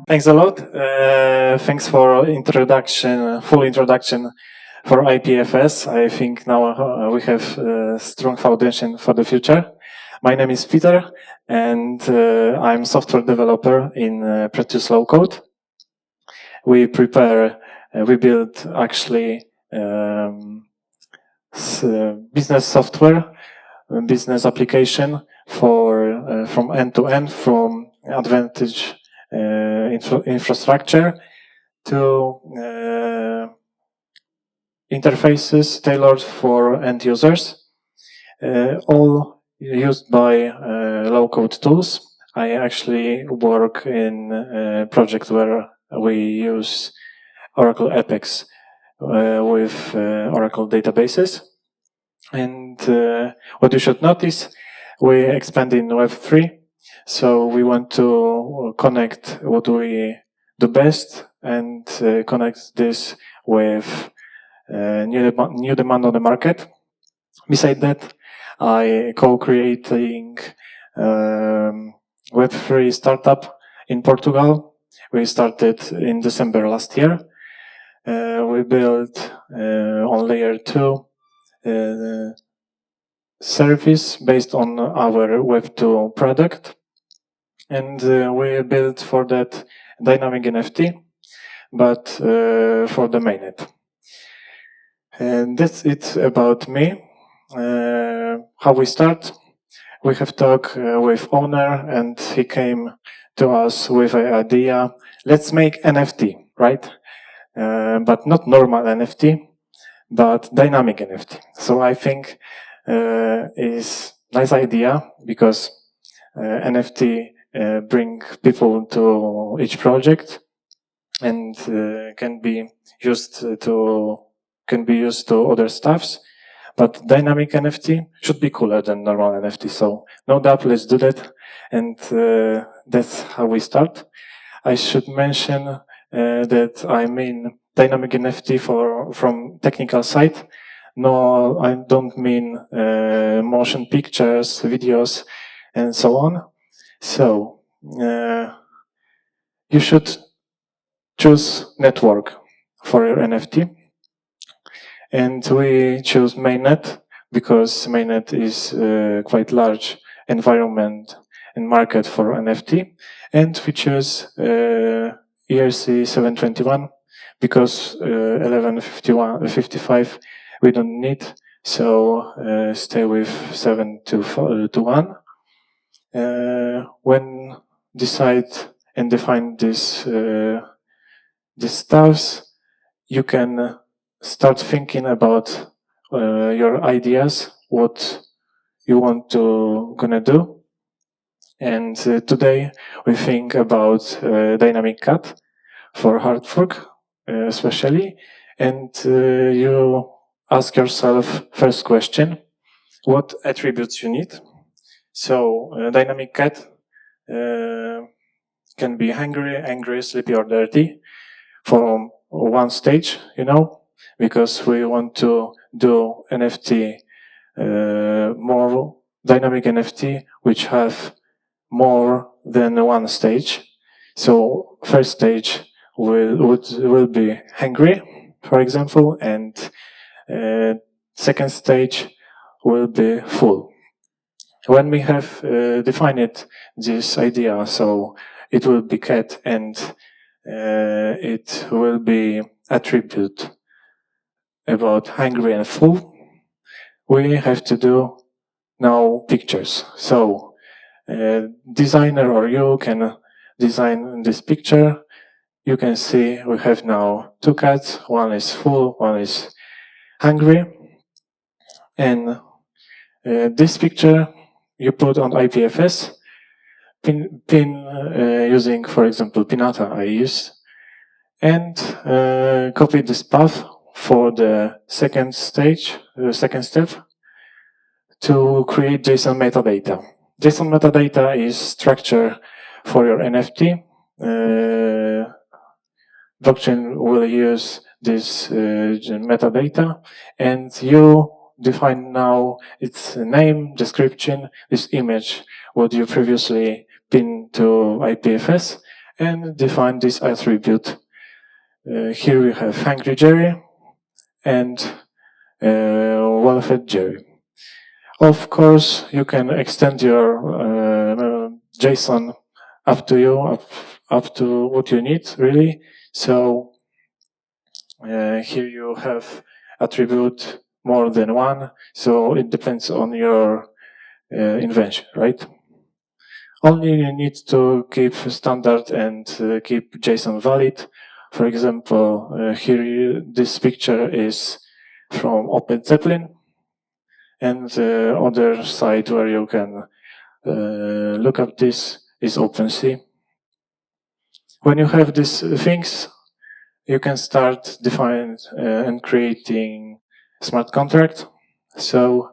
Thanks a lot. Thanks for introduction, full introduction for IPFS. I think now we have a strong foundation for the future. My name is Peter, and I'm software developer in Produce Low Code. We build actually business software, business application for from end to end, from advantage infrastructure to interfaces tailored for end users, all used by low-code tools. I actually work in a project where we use Oracle Apex with Oracle databases. And what you should notice, we expand in Web3. So we want to connect what we do best and connect this with new demand on the market. Beside that, I co-creating Web3 startup in Portugal. We started in December last year. We built on layer 2 service based on our Web2 product. And we built for that dynamic NFT, but for the mainnet. And that's it about me. How we start? We have talked with owner, and he came to us with an idea. Let's make NFT, right? But not normal NFT, but dynamic NFT. So I think is nice idea because NFT bring people to each project and can be used to other stuffs. But dynamic NFT should be cooler than normal NFT. So no doubt, let's do that. And that's how we start. I should mention that I mean dynamic NFT from technical side. No, I don't mean motion pictures, videos, and so on. So you should choose network for your NFT. And we choose mainnet because mainnet is quite large environment and market for NFT. And we choose ERC 721 because 1155 we don't need. So stay with 721. When decide and define this stuffs, you can start thinking about your ideas, what you want to gonna do. And today we think about dynamic cut for HardFork, especially. And you ask yourself first question, what attributes you need? So dynamic cat can be hungry, angry, sleepy, or dirty from one stage, because we want to do NFT, more dynamic NFT, which have more than one stage. So first stage will be hungry, for example, and second stage will be full. When we have defined this idea, so it will be cat and it will be attribute about hungry and full, we have to do now pictures. So designer or you can design this picture. You can see we have now two cats. One is full, one is hungry. And this picture you put on IPFS, using, for example, Pinata I use, and copy this path for the second stage, second step, to create JSON metadata. JSON metadata is structure for your NFT. Blockchain will use this metadata, and you define now its name, description, this image, what you previously pinned to IPFS, and define this attribute. Here we have Hungry Jerry and well-fed Jerry. Of course, you can extend your JSON up to you, up to what you need, really. So here you have attribute more than one, so it depends on your invention, right? Only you need to keep standard and keep JSON valid. For example, here this picture is from OpenZeppelin, and the other site where you can look up this is OpenSea. When you have these things, you can start defining and creating smart contract. So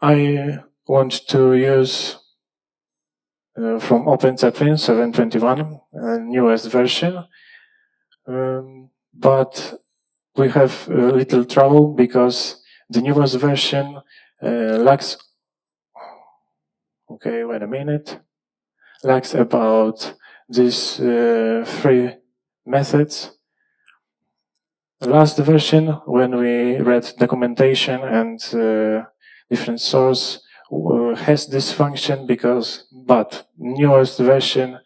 I want to use from OpenZeppelin 7.21, newest version, but we have a little trouble because the newest version lacks. Okay, wait a minute. Lacks about these three methods. The last version, when we read documentation and different source, has this function but newest version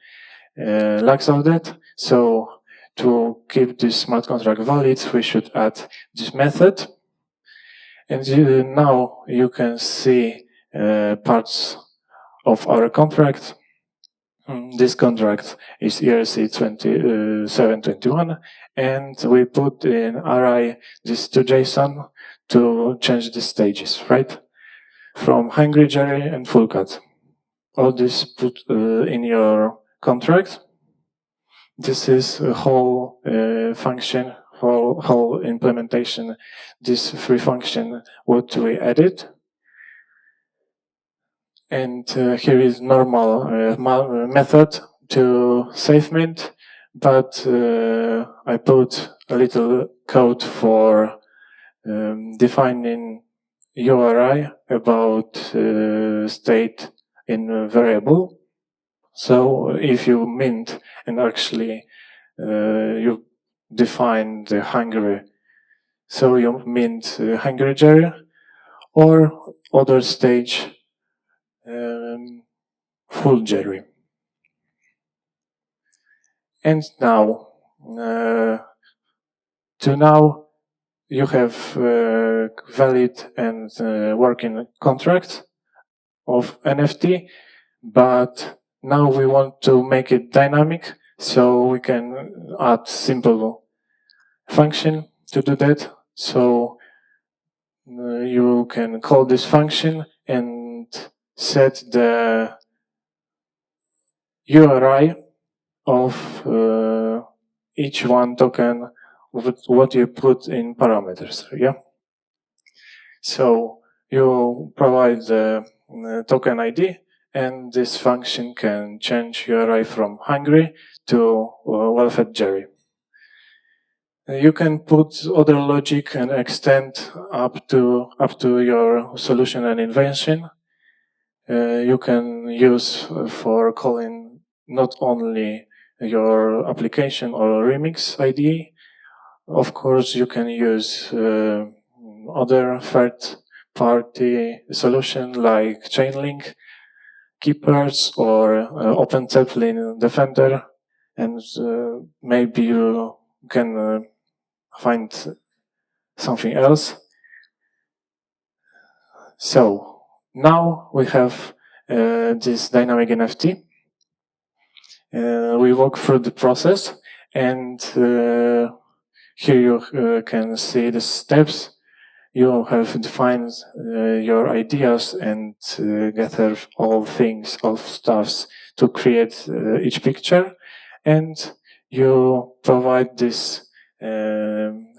lacks of that. So to keep this smart contract valid, we should add this method. And now you can see parts of our contract. This contract is ERC 2721, and we put in array this to JSON to change the stages, right? From Hungry Jerry and Full Cut. All this put in your contract. This is a whole function, whole implementation, this free function, what we added. And here is normal method to save mint, but I put a little code for defining URI about state in a variable. So if you mint and actually you define the Hungary, so you mint Hungary Jerry or other stage full Jerry. And now, you have valid and working contract of NFT, but now we want to make it dynamic, so we can add simple function to do that. So you can call this function and set the URI of each one token with what you put in parameters, yeah? So you provide the token ID, and this function can change URI from Hungry to well-fed Jerry. You can put other logic and extend up to your solution and invention. You can use for calling not only your application or remix IDE. Of course, you can use other third-party solution like Chainlink, Keepers, or OpenZeppelin Defender, and maybe you can find something else. So now we have this dynamic NFT. We walk through the process, and here you can see the steps. You have defined your ideas and gather all stuffs to create each picture, and you provide this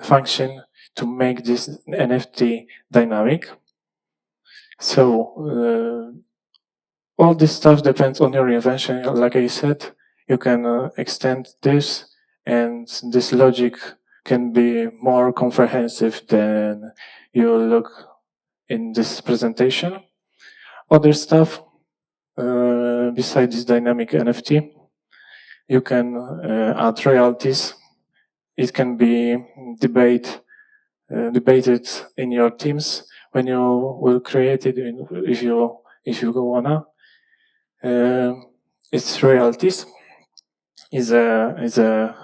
function to make this NFT dynamic. So all this stuff depends on your invention. Like I said, you can extend this, and this logic can be more comprehensive than you look in this presentation. Other stuff, beside this dynamic NFT, you can add royalties. It can be debated in your teams when you will create it. If you go wanna, it's royalties is a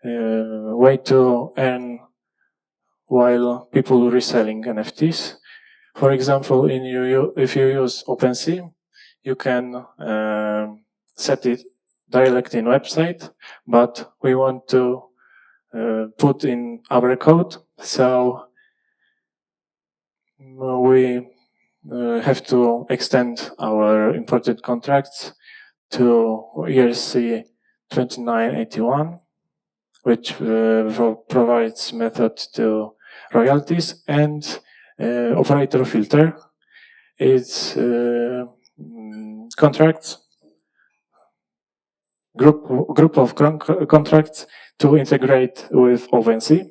way to earn while people reselling NFTs. For example, if you use OpenSea, you can set it directly in website, but we want to put in our code, so we have to extend our imported contracts to ERC 2981, which provides method to royalties, and operator filter. It's contracts, group of contracts to integrate with OpenSea.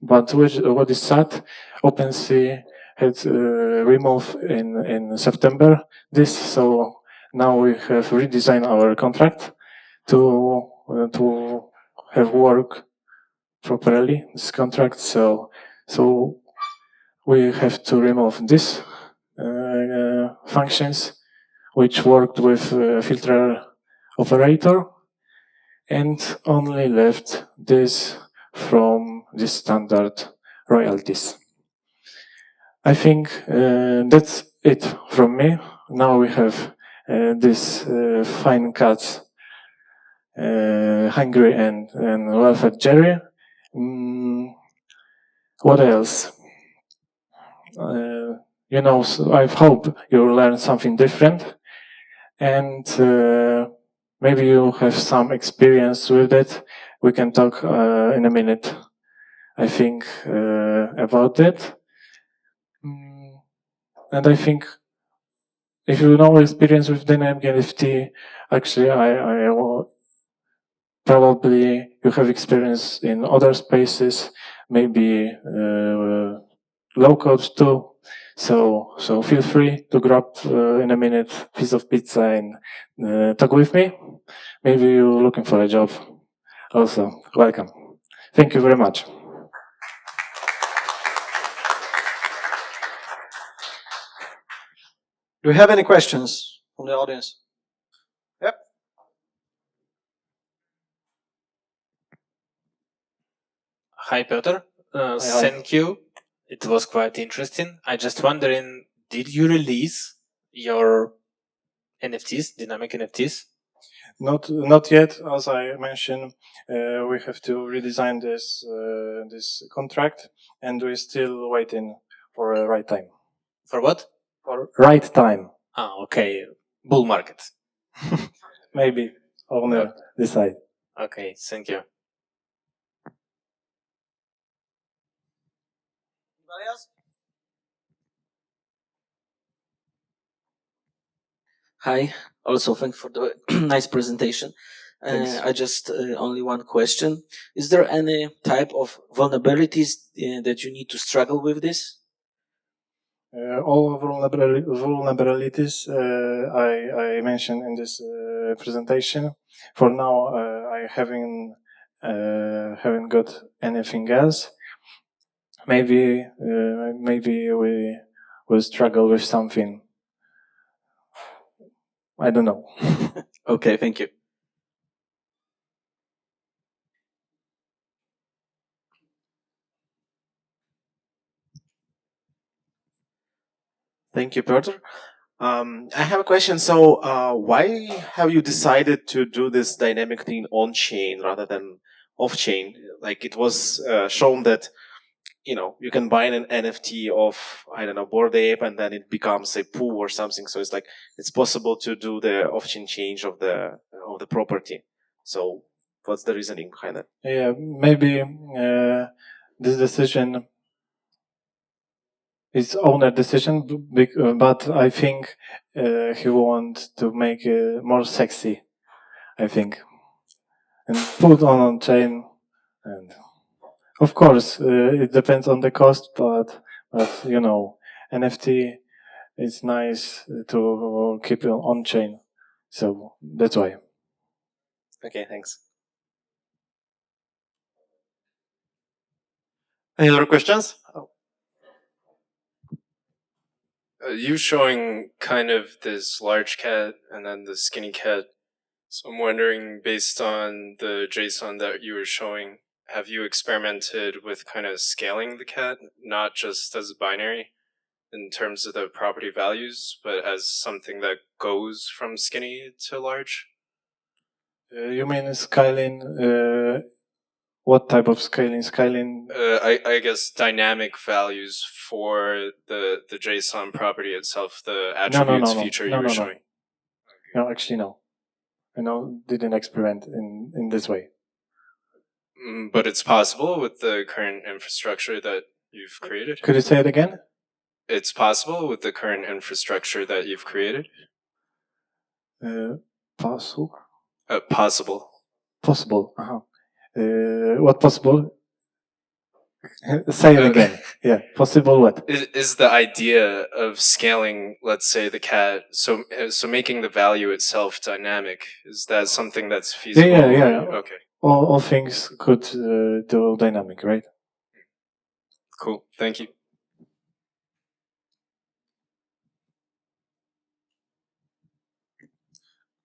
But what is sad, OpenSea had removed in September this, so now we have redesigned our contract to have work properly, this contract. So we have to remove this functions which worked with filter operator, and only left this from the standard royalties. I think that's it from me. Now we have this fine cuts, Hungry and well-fed Jerry. What else? So I hope you learn something different, and maybe you have some experience with it. We can talk in a minute, I think, about it. And I think if you know experience with dynamic NFT, actually, I probably you have experience in other spaces, maybe low code too. So feel free to grab in a minute piece of pizza and talk with me. Maybe you're looking for a job. Also, welcome. Thank you very much. Do you have any questions from the audience? Yep. Hi, Piotr. Thank you. It was quite interesting. I just wondering, did you release your NFTs, dynamic NFTs? Not yet. As I mentioned, we have to redesign this contract, and we're still waiting for a right time. For what? For right time. Okay. Bull market. Maybe owner decide. Okay, thank you. Anybody else? Hi. Also, thanks for the nice presentation. I just only one question. Is there any type of vulnerabilities that you need to struggle with this? All vulnerabilities I mentioned in this presentation. For now, I haven't got anything else. Maybe we will struggle with something. I don't know. Okay, thank you. Thank you, Piotr. I have a question. So, why have you decided to do this dynamic thing on chain rather than off chain? Like it was shown that you can buy an NFT of Bored Ape, and then it becomes a pool or something. So it's like it's possible to do the off chain change of the property. So, what's the reasoning behind it? Yeah, maybe this decision is owner decision, but I think he wants to make it more sexy. I think, and put on chain, and of course it depends on the cost, but NFT is nice to keep on chain. So that's why. Okay, thanks. Any other questions? You showing kind of this large cat and then the skinny cat. So I'm wondering, based on the JSON that you were showing, have you experimented with kind of scaling the cat, not just as a binary in terms of the property values, but as something that goes from skinny to large? You mean scaling? What type of scaling? Scaling? I guess dynamic values for the JSON property itself, the attributes feature you were showing. No, actually no. I didn't experiment in this way. But it's possible with the current infrastructure that you've created? Could you say it again? It's possible with the current infrastructure that you've created? Possible. Possible. Possible. What possible? Say it again. Yeah, possible what? Is the idea of scaling, let's say, the cat, so making the value itself dynamic, is that something that's feasible? Yeah. Okay. All things could do dynamic, right? Cool. Thank you.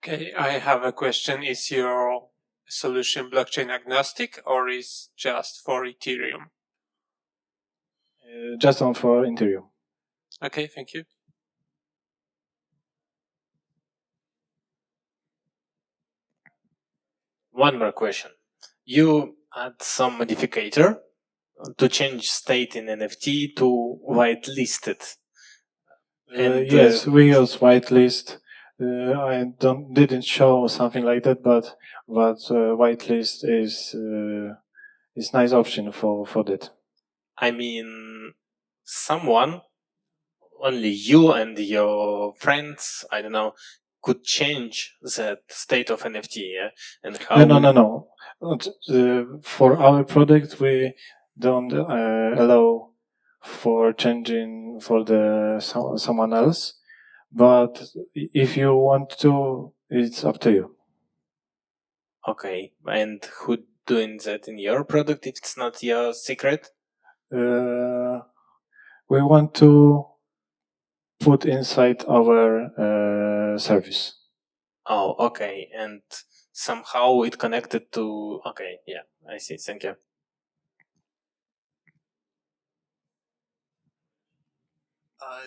Okay, I have a question. Is your solution blockchain agnostic or is just for Ethereum? Just on for Ethereum. Okay, thank you. One more question. You add some modifier to change state in NFT to whitelisted. Yes, we use whitelist. I didn't show something like that, but whitelist is nice option for that. I mean, someone, only you and your friends, I don't know, could change that state of NFT, yeah? And how? No. For our product, we don't allow for changing for the someone else. But if you want to, it's up to you. Okay, and who doing that in your product if it's not your secret? We want to put inside our service. Oh, okay, and somehow it connected to. Okay, yeah, I see. Thank you.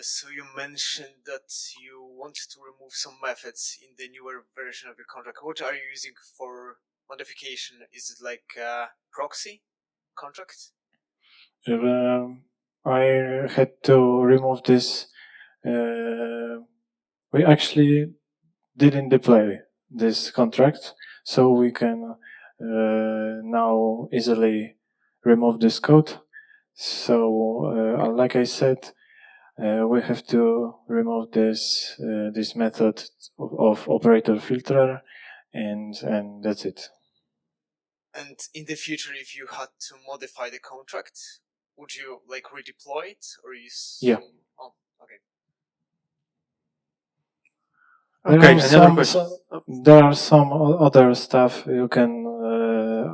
So you mentioned that you want to remove some methods in the newer version of your contract. What are you using for modification? Is it like a proxy contract? I had to remove this. We actually didn't deploy this contract, so we can now easily remove this code. So, like I said, we have to remove this this method of operator filter, and that's it. And in the future, if you had to modify the contract, would you like redeploy it or use? Yeah. Oh, okay. There are some other stuff you can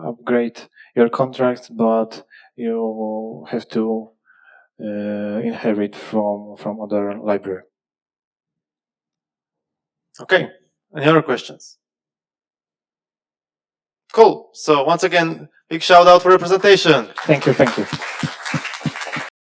upgrade your contract, but you have to inherit from other library. Okay. Any other questions? Cool. So once again, big shout out for your presentation. Thank you.